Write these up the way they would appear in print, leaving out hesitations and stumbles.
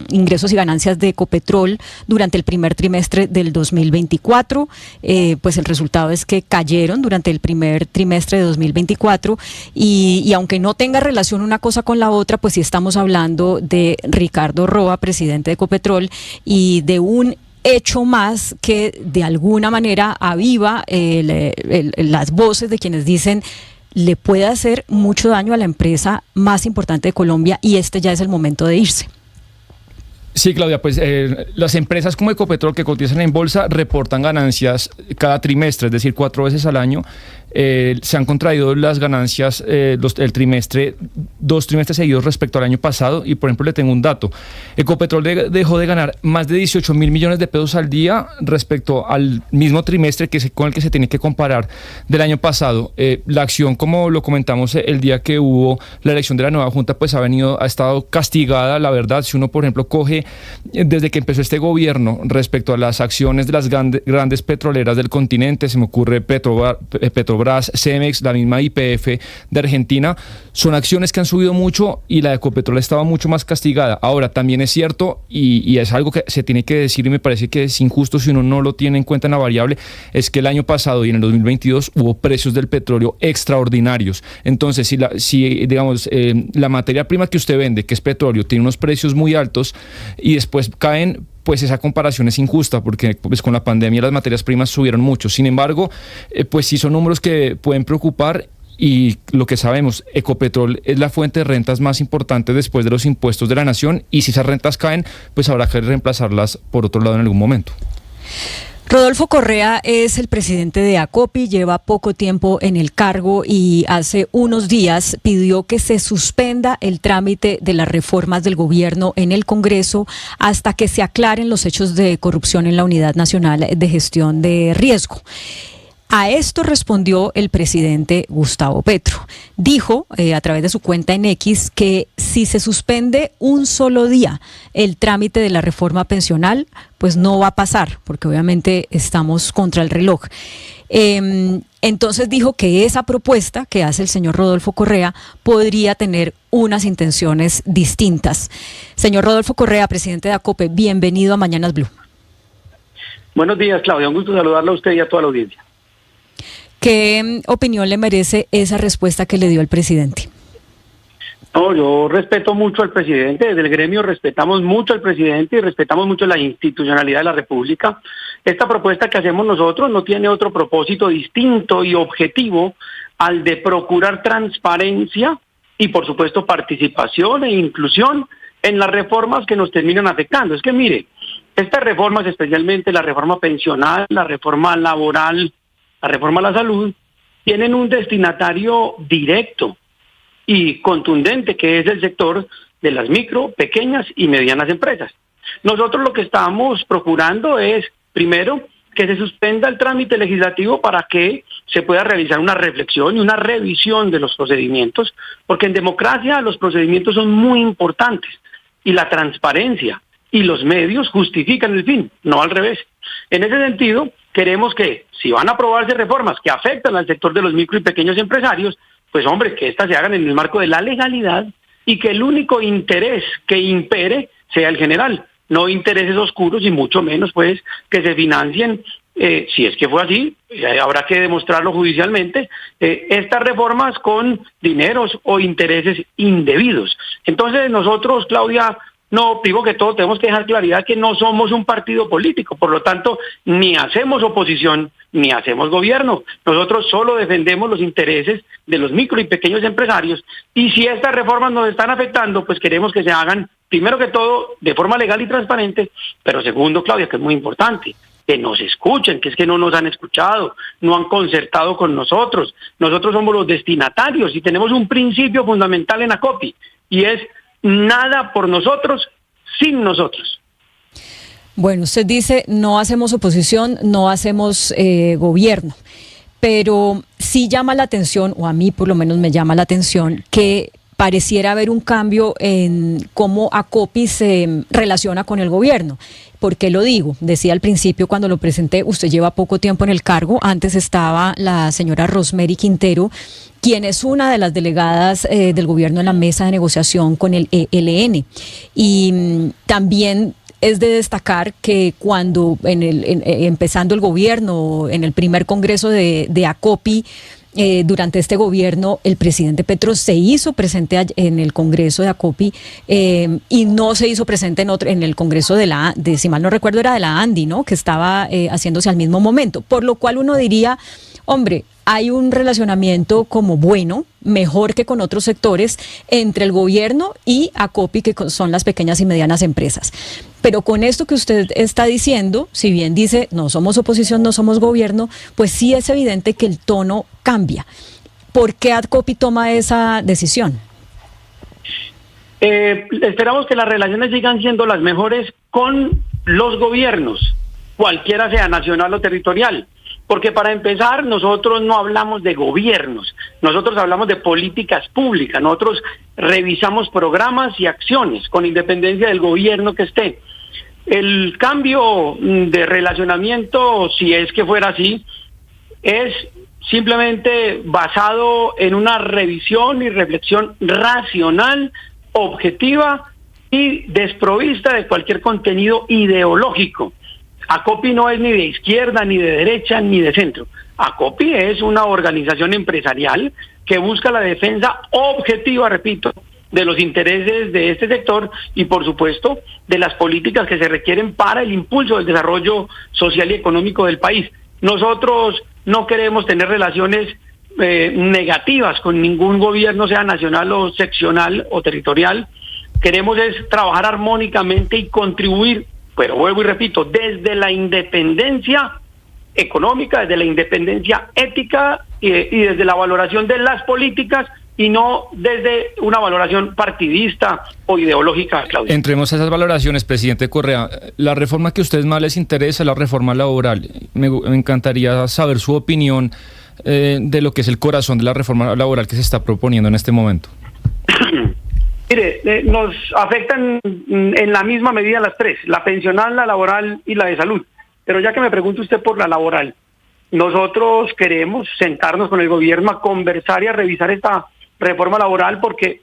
ingresos y ganancias de Ecopetrol durante el primer trimestre del 2024. Pues el resultado es que cayeron durante el primer trimestre de 2024 y aunque no tenga relación una cosa con la otra, pues sí estamos hablando de Ricardo Roa, presidente de Ecopetrol, y de un hecho más que de alguna manera aviva las voces de quienes dicen le puede hacer mucho daño a la empresa más importante de Colombia y este ya es el momento de irse. Sí, Claudia, pues las empresas como Ecopetrol que cotizan en bolsa reportan ganancias cada trimestre, es decir, 4 veces al año. Se han contraído las ganancias el trimestre, 2 trimestres seguidos respecto al año pasado y, por ejemplo, le tengo un dato. Ecopetrol dejó de ganar más de 18 mil millones de pesos al día respecto al mismo trimestre con el que se tiene que comparar del año pasado. La acción, como lo comentamos el día que hubo la elección de la nueva junta, pues ha estado castigada, la verdad. Si uno, por ejemplo, coge desde que empezó este gobierno respecto a las acciones de las grandes petroleras del continente, se me ocurre Petrobras, Cemex, la misma YPF de Argentina, son acciones que han subido mucho y la de Ecopetrol estaba mucho más castigada. Ahora, también es cierto, y es algo que se tiene que decir y me parece que es injusto si uno no lo tiene en cuenta en la variable, es que el año pasado y en el 2022 hubo precios del petróleo extraordinarios. Entonces, si la materia prima que usted vende, que es petróleo, tiene unos precios muy altos y después caen, pues esa comparación es injusta porque pues con la pandemia las materias primas subieron mucho. Sin embargo, pues sí son números que pueden preocupar y lo que sabemos, Ecopetrol es la fuente de rentas más importante después de los impuestos de la nación y si esas rentas caen, pues habrá que reemplazarlas por otro lado en algún momento. Rodolfo Correa es el presidente de Acopi, lleva poco tiempo en el cargo y hace unos días pidió que se suspenda el trámite de las reformas del gobierno en el Congreso hasta que se aclaren los hechos de corrupción en la Unidad Nacional de Gestión de Riesgo. A esto respondió el presidente Gustavo Petro. Dijo a través de su cuenta en X que si se suspende un solo día el trámite de la reforma pensional, pues no va a pasar, porque obviamente estamos contra el reloj. Entonces dijo que esa propuesta que hace el señor Rodolfo Correa podría tener unas intenciones distintas. Señor Rodolfo Correa, presidente de ACOPE, bienvenido a Mañanas Blue. Buenos días, Claudia. Un gusto saludarla a usted y a toda la audiencia. ¿Qué opinión le merece esa respuesta que le dio el presidente? No, yo respeto mucho al presidente, desde el gremio respetamos mucho al presidente y respetamos mucho la institucionalidad de la República. Esta propuesta que hacemos nosotros no tiene otro propósito distinto y objetivo al de procurar transparencia y, por supuesto, participación e inclusión en las reformas que nos terminan afectando. Es que, mire, estas reformas, especialmente la reforma pensional, la reforma laboral, la reforma a la salud, tienen un destinatario directo y contundente, que es el sector de las micro, pequeñas y medianas empresas. Nosotros lo que estamos procurando es, primero, que se suspenda el trámite legislativo para que se pueda realizar una reflexión y una revisión de los procedimientos, porque en democracia los procedimientos son muy importantes y la transparencia y los medios justifican el fin, no al revés. En ese sentido, queremos que, si van a aprobarse reformas que afectan al sector de los micro y pequeños empresarios, pues hombre, que éstas se hagan en el marco de la legalidad y que el único interés que impere sea el general, no intereses oscuros y mucho menos pues que se financien, si es que fue así, habrá que demostrarlo judicialmente, estas reformas con dineros o intereses indebidos. Entonces nosotros, Claudia, no, primero que todo tenemos que dejar claridad que no somos un partido político, por lo tanto, ni hacemos oposición, ni hacemos gobierno. Nosotros solo defendemos los intereses de los micro y pequeños empresarios, y si estas reformas nos están afectando, pues queremos que se hagan, primero que todo, de forma legal y transparente, pero segundo, Claudia, que es muy importante, que nos escuchen, que es que no nos han escuchado, no han concertado con nosotros. Nosotros somos los destinatarios y tenemos un principio fundamental en ACOPI, y es nada por nosotros, sin nosotros. Bueno, usted dice no hacemos oposición, no hacemos gobierno, pero sí llama la atención, o a mí por lo menos me llama la atención, que pareciera haber un cambio en cómo Acopi se relaciona con el gobierno. ¿Por qué lo digo? Decía al principio cuando lo presenté, usted lleva poco tiempo en el cargo. Antes estaba la señora Rosemary Quintero, quien es una de las delegadas del gobierno en la mesa de negociación con el ELN. Y también es de destacar que cuando empezando el gobierno, en el primer congreso de Acopi, durante este gobierno, el presidente Petro se hizo presente en el Congreso de Acopi y no se hizo presente en el Congreso si mal no recuerdo, era de la ANDI, ¿no? Que estaba haciéndose al mismo momento. Por lo cual uno diría, hombre, hay un relacionamiento como bueno, mejor que con otros sectores, entre el gobierno y Acopi, que son las pequeñas y medianas empresas. Pero con esto que usted está diciendo, si bien dice no somos oposición, no somos gobierno, pues sí es evidente que el tono cambia. ¿Por qué Acopi toma esa decisión? Esperamos que las relaciones sigan siendo las mejores con los gobiernos, cualquiera sea nacional o territorial. Porque para empezar, nosotros no hablamos de gobiernos, nosotros hablamos de políticas públicas, nosotros revisamos programas y acciones con independencia del gobierno que esté. El cambio de relacionamiento, si es que fuera así, es simplemente basado en una revisión y reflexión racional, objetiva y desprovista de cualquier contenido ideológico. Acopi no es ni de izquierda, ni de derecha, ni de centro. Acopi es una organización empresarial que busca la defensa objetiva, repito, de los intereses de este sector y, por supuesto, de las políticas que se requieren para el impulso del desarrollo social y económico del país. Nosotros no queremos tener relaciones negativas con ningún gobierno, sea nacional o seccional o territorial. Queremos es trabajar armónicamente y contribuir, pero vuelvo y repito, desde la independencia económica, desde la independencia ética y desde la valoración de las políticas y no desde una valoración partidista o ideológica, Claudia. Entremos a esas valoraciones, presidente Correa. La reforma que a ustedes más les interesa es la reforma laboral. Me encantaría saber su opinión de lo que es el corazón de la reforma laboral que se está proponiendo en este momento. Mire, nos afectan en la misma medida las tres, la pensional, la laboral y la de salud. Pero ya que me pregunta usted por la laboral, nosotros queremos sentarnos con el gobierno a conversar y a revisar esta reforma laboral porque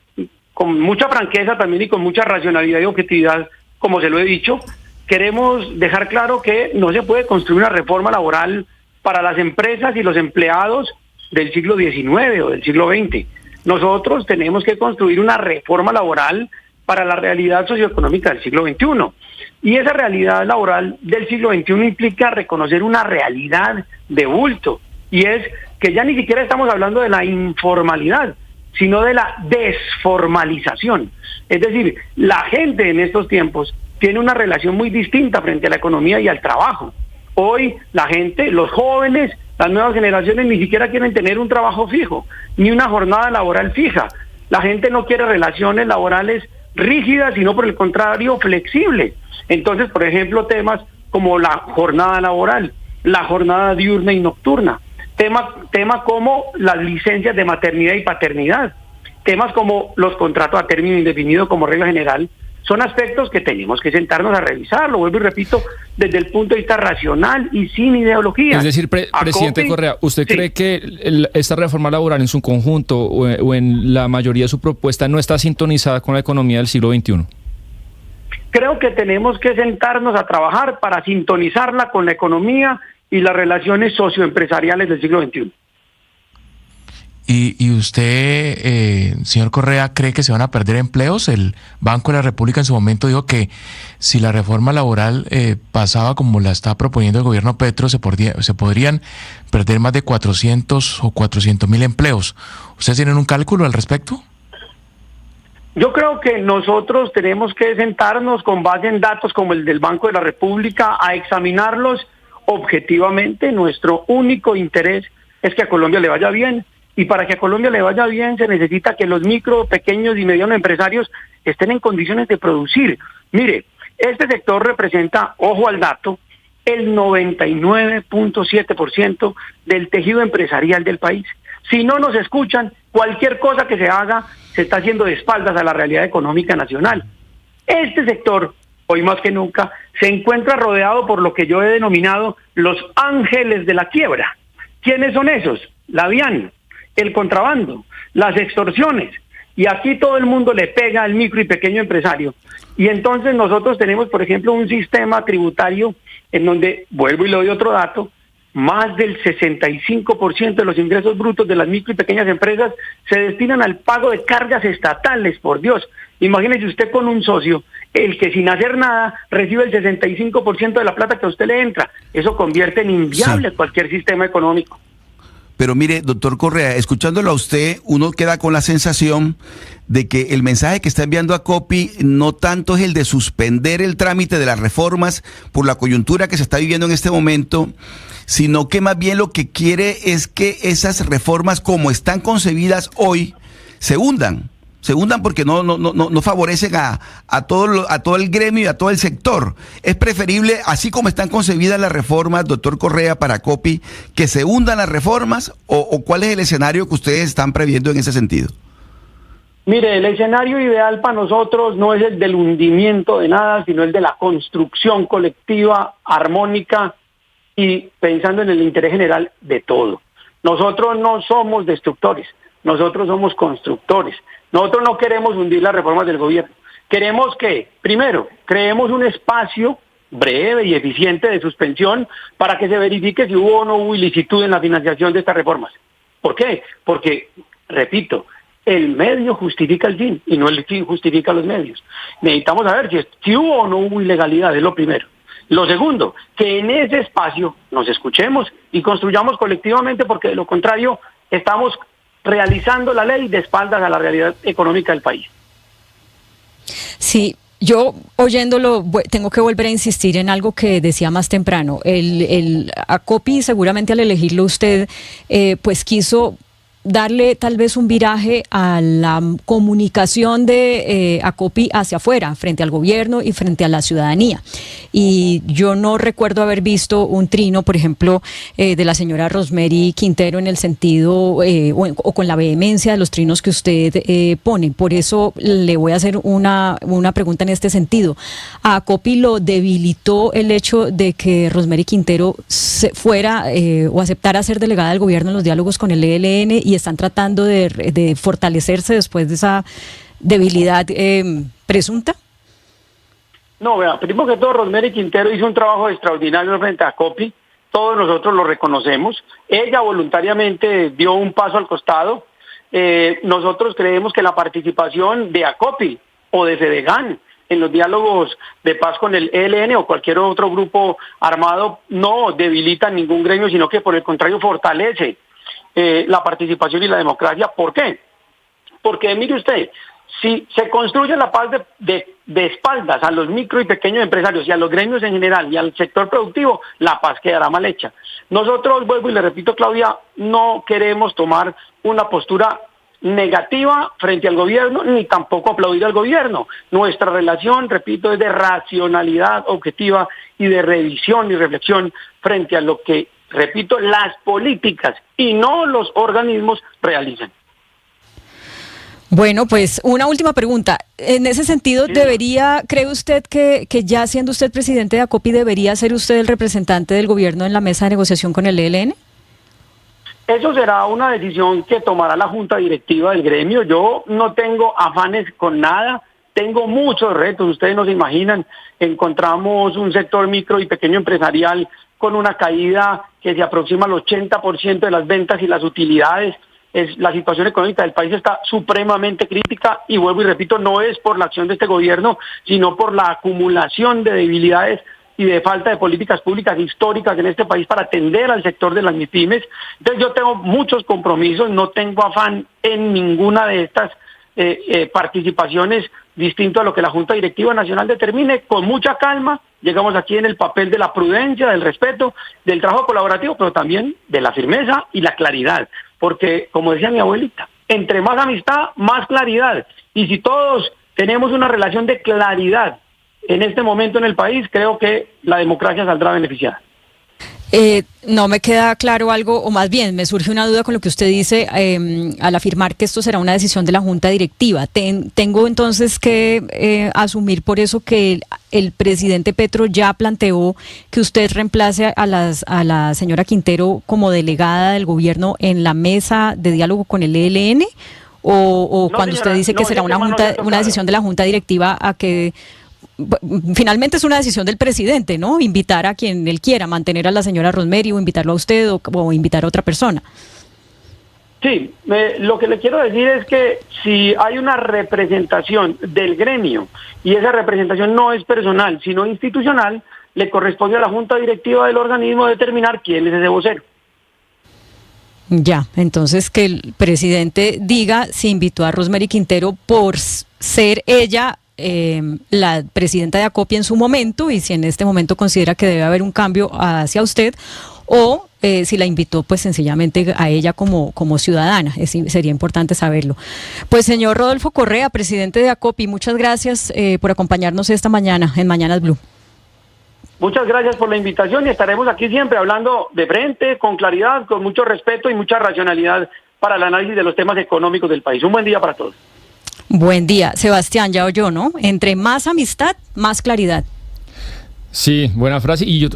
con mucha franqueza también y con mucha racionalidad y objetividad, como se lo he dicho, queremos dejar claro que no se puede construir una reforma laboral para las empresas y los empleados del siglo XIX o del siglo XX. Nosotros tenemos que construir una reforma laboral para la realidad socioeconómica del siglo XXI. Y esa realidad laboral del siglo XXI implica reconocer una realidad de bulto. Y es que ya ni siquiera estamos hablando de la informalidad, sino de la desformalización. Es decir, la gente en estos tiempos tiene una relación muy distinta frente a la economía y al trabajo. Hoy la gente, los jóvenes, las nuevas generaciones ni siquiera quieren tener un trabajo fijo, ni una jornada laboral fija. La gente no quiere relaciones laborales rígidas, sino por el contrario, flexibles. Entonces, por ejemplo, temas como la jornada laboral, la jornada diurna y nocturna, tema como las licencias de maternidad y paternidad, temas como los contratos a término indefinido como regla general, son aspectos que tenemos que sentarnos a revisar, lo vuelvo y repito, desde el punto de vista racional y sin ideología. Es decir, presidente Correa, ¿usted cree que esta reforma laboral en su conjunto o en la mayoría de su propuesta no está sintonizada con la economía del siglo XXI? Creo que tenemos que sentarnos a trabajar para sintonizarla con la economía y las relaciones socioempresariales del siglo XXI. ¿Y usted, señor Correa, cree que se van a perder empleos? El Banco de la República en su momento dijo que si la reforma laboral pasaba como la está proponiendo el gobierno Petro, se podrían perder más de 400 o 400.000 empleos. ¿Ustedes tienen un cálculo al respecto? Yo creo que nosotros tenemos que sentarnos con base en datos como el del Banco de la República a examinarlos objetivamente. Nuestro único interés es que a Colombia le vaya bien. Y para que a Colombia le vaya bien se necesita que los micro, pequeños y medianos empresarios estén en condiciones de producir. Mire, este sector representa, ojo al dato, el 99.7% del tejido empresarial del país. Si no nos escuchan, Cualquier cosa que se haga se está haciendo de espaldas a la realidad económica nacional. Este sector, hoy más que nunca, se encuentra rodeado por lo que yo he denominado los ángeles de la quiebra. ¿Quiénes son esos? La DIAN, el contrabando, las extorsiones. Y aquí todo el mundo le pega al micro y pequeño empresario. Y entonces nosotros tenemos, por ejemplo, un sistema tributario en donde, vuelvo y le doy otro dato, más del 65% de los ingresos brutos de las micro y pequeñas empresas se destinan al pago de cargas estatales, por Dios. Imagínese usted con un socio, el que sin hacer nada recibe el 65% de la plata que a usted le entra. Eso convierte en inviable cualquier sistema económico. Pero mire, doctor Correa, escuchándolo a usted, uno queda con la sensación de que el mensaje que está enviando Acopi no tanto es el de suspender el trámite de las reformas por la coyuntura que se está viviendo en este momento, sino que más bien lo que quiere es que esas reformas como están concebidas hoy se hundan porque no favorecen a todo el gremio y a todo el sector. Es preferible, así como están concebidas las reformas, doctor Correa, para Acopi, que se hundan las reformas, o ¿cuál es el escenario que ustedes están previendo en ese sentido? Mire, el escenario ideal para nosotros no es el del hundimiento de nada, sino el de la construcción colectiva, armónica y pensando en el interés general de todo. Nosotros no somos destructores, nosotros somos constructores. Nosotros no queremos hundir las reformas del gobierno. Queremos que, primero, creemos un espacio breve y eficiente de suspensión para que se verifique si hubo o no hubo ilicitud en la financiación de estas reformas. ¿Por qué? Porque, repito, el medio justifica el fin y no el fin justifica los medios. Necesitamos saber si hubo o no hubo ilegalidad, es lo primero. Lo segundo, que en ese espacio nos escuchemos y construyamos colectivamente, porque de lo contrario estamos realizando la ley de espaldas a la realidad económica del país. Sí, yo oyéndolo tengo que volver a insistir en algo que decía más temprano. El Acopi, seguramente al elegirlo usted, pues quiso darle tal vez un viraje a la comunicación de Acopi hacia afuera, frente al gobierno y frente a la ciudadanía. Y yo no recuerdo haber visto un trino, por ejemplo, de la señora Rosemary Quintero en el sentido o con la vehemencia de los trinos que usted pone. Por eso le voy a hacer una pregunta en este sentido. ¿A Acopi lo debilitó el hecho de que Rosemary Quintero fuera o aceptara ser delegada del gobierno en los diálogos con el ELN y están tratando de fortalecerse después de esa debilidad presunta? No, vea, primero que todo, Rosemary Quintero hizo un trabajo extraordinario frente a Acopi, todos nosotros lo reconocemos. Ella voluntariamente dio un paso al costado. Nosotros creemos que la participación de Acopi o de Fedegan en los diálogos de paz con el ELN o cualquier otro grupo armado no debilita ningún gremio, sino que por el contrario fortalece la participación y la democracia. ¿Por qué? Porque mire usted, si se construye la paz de espaldas a los micro y pequeños empresarios y a los gremios en general y al sector productivo, la paz quedará mal hecha. Nosotros, vuelvo y le repito, Claudia, no queremos tomar una postura negativa frente al gobierno, ni tampoco aplaudir al gobierno. Nuestra relación, repito, es de racionalidad objetiva y de revisión y reflexión frente a lo que, repito, las políticas y no los organismos realizan. Bueno, pues una última pregunta. En ese sentido, ¿cree usted que ya siendo usted presidente de Acopi, debería ser usted el representante del gobierno en la mesa de negociación con el ELN? Eso será una decisión que tomará la junta directiva del gremio. Yo no tengo afanes con nada, tengo muchos retos, ustedes no se imaginan. Encontramos un sector micro y pequeño empresarial con una caída que se aproxima al 80% de las ventas y las utilidades. La situación económica del país está supremamente crítica y vuelvo y repito, no es por la acción de este gobierno, sino por la acumulación de debilidades y de falta de políticas públicas históricas en este país para atender al sector de las MIPYMES. Entonces yo tengo muchos compromisos, no tengo afán en ninguna de estas participaciones distinto a lo que la Junta Directiva Nacional determine. Con mucha calma llegamos aquí en el papel de la prudencia, del respeto, del trabajo colaborativo, pero también de la firmeza y la claridad. Porque, como decía mi abuelita, entre más amistad, más claridad. Y si todos tenemos una relación de claridad en este momento en el país, creo que la democracia saldrá beneficiada. No me queda claro algo, o más bien me surge una duda con lo que usted dice al afirmar que esto será una decisión de la Junta Directiva. Tengo entonces que asumir por eso que el presidente Petro ya planteó que usted reemplace a la señora Quintero como delegada del gobierno en la mesa de diálogo con el ELN, o No, cuando señora, usted dice que no, será ese tema no se ha una tocado. decisión de la Junta Directiva a que finalmente es una decisión del presidente, ¿no? Invitar a quien él quiera, mantener a la señora Rosemary o invitarlo a usted o invitar a otra persona. Sí, lo que le quiero decir es que si hay una representación del gremio y esa representación no es personal, sino institucional, le corresponde a la Junta Directiva del organismo determinar quién es ese vocero. Ya, entonces que el presidente diga si invitó a Rosemary Quintero por ser ella la presidenta de Acopi en su momento y si en este momento considera que debe haber un cambio hacia usted o si la invitó pues sencillamente a ella como ciudadana. Sería importante saberlo. Pues señor Rodolfo Correa, presidente de Acopi, muchas gracias por acompañarnos esta mañana en Mañanas Blue. Muchas gracias por la invitación y estaremos aquí siempre hablando de frente, con claridad, con mucho respeto y mucha racionalidad para el análisis de los temas económicos del país. Un buen día para todos. Buen día. Sebastián, ya oyó, ¿no? Entre más amistad, más claridad. Sí, buena frase. Y yo